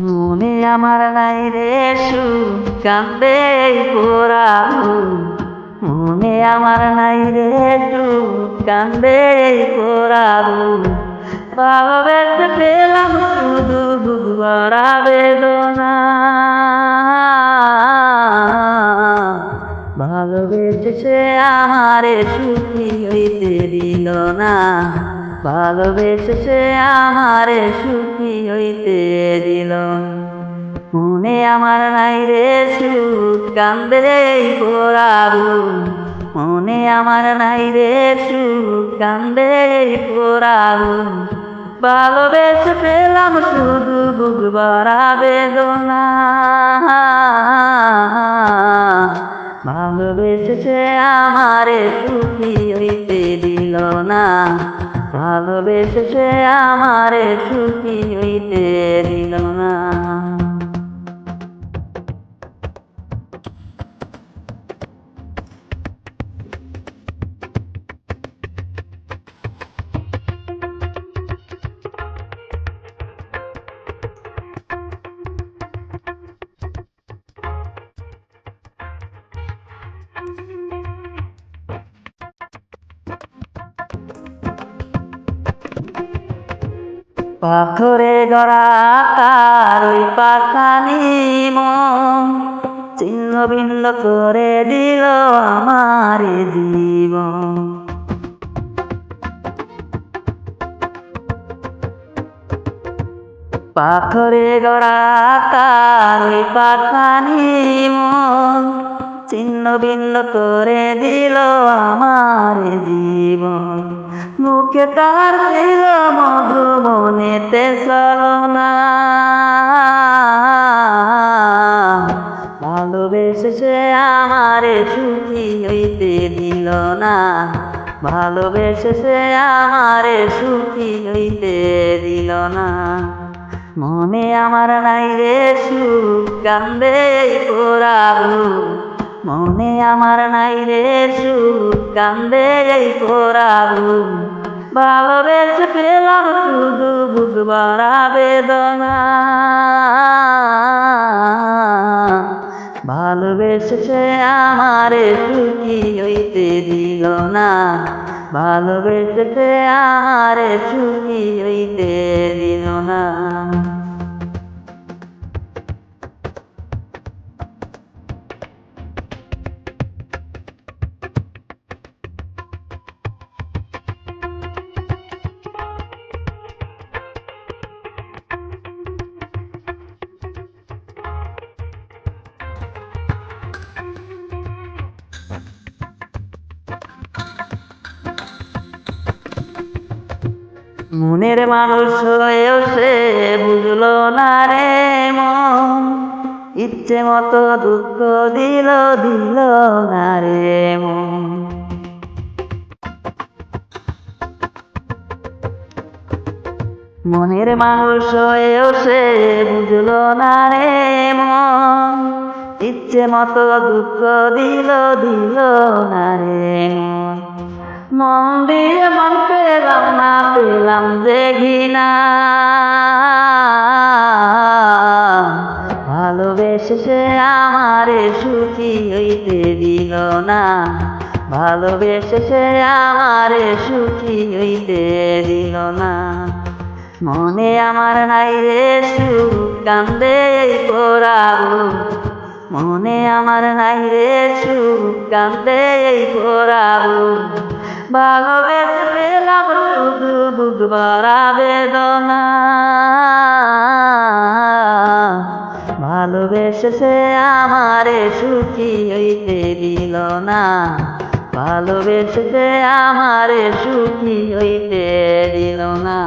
মনে আমার নাই রে সুখ কান্দে পোড়া মনে আমার নাই রে সুখ কান্দে পোড়া ভালোবেসে পেলাম শুধু ভরা বেদনা ভালোবেসে সে আমারে সুখী হইতে দিল না ভালোবেসে সে আমারে সুখী হইতে দিল মনে আমার নাই রে সুখ কান্দে পোড়াবো মনে আমার নাই রে সুখ কান্দে পোড়াবো ভালোবেসে পেলাম শুধু বুক ভরা বেদনা ভালোবেসে সে আমারে সুখী হইতে দিল না ভালোবেসে সে আমারে সুখী হইতে দিল না পাথরে গড়া তার ওই পাখানি মন ছিন্ন ভিন্ন করে দিল আমার জীবন পাথরে গড়া তার ওই পাখানি মন ছিন্ন ভিন্ন করে দিল আমার জীবন মুখে তার ছিল মধু মনেতে চলনা ভালোবেসে সে আমারে সুখী হইতে দিল না ভালোবেসে সে আমারে সুখী হইতে দিল না মনে আমার নাই রে সুখ কান্দে পোড়াবো মনে আমার নাই রে সুখ কান্দে পোড়াবো ভালোবেসে পেলাম শুধু বুক ভরা বেদনা ভালোবেসে সে আমারে সুখী হইতে দিল না ভালোবেসে সে আমারে সুখী হইতে দিল না মনের মানুষ হয়েও সে বুঝলো না রে মন ইচ্ছে মতো দুঃখ দিল না রে মন মনের মানুষ হয়েও সে বুঝলো না রে মন ইচ্ছে মতো দুঃখ দিল না রে মন মন দিয়ে মন পেলাম যে ঘৃণা ভালোবেসে সে আমারে সুখী হইতে দিল না ভালোবেসে সে আমারে সুখী হইতে দিল না মনে আমার নাই রে সুখ কান্দে পোড়াবো মনে আমার নাই রে সুখ কান্দে পোড়াবো ভালোবেসে পেলাম শুধু বুক ভরা বেদনা ভালোবেসে সে আমারে সুখী হইতে দিল না ভালোবেসে সে আমারে সুখী হইতে দিল না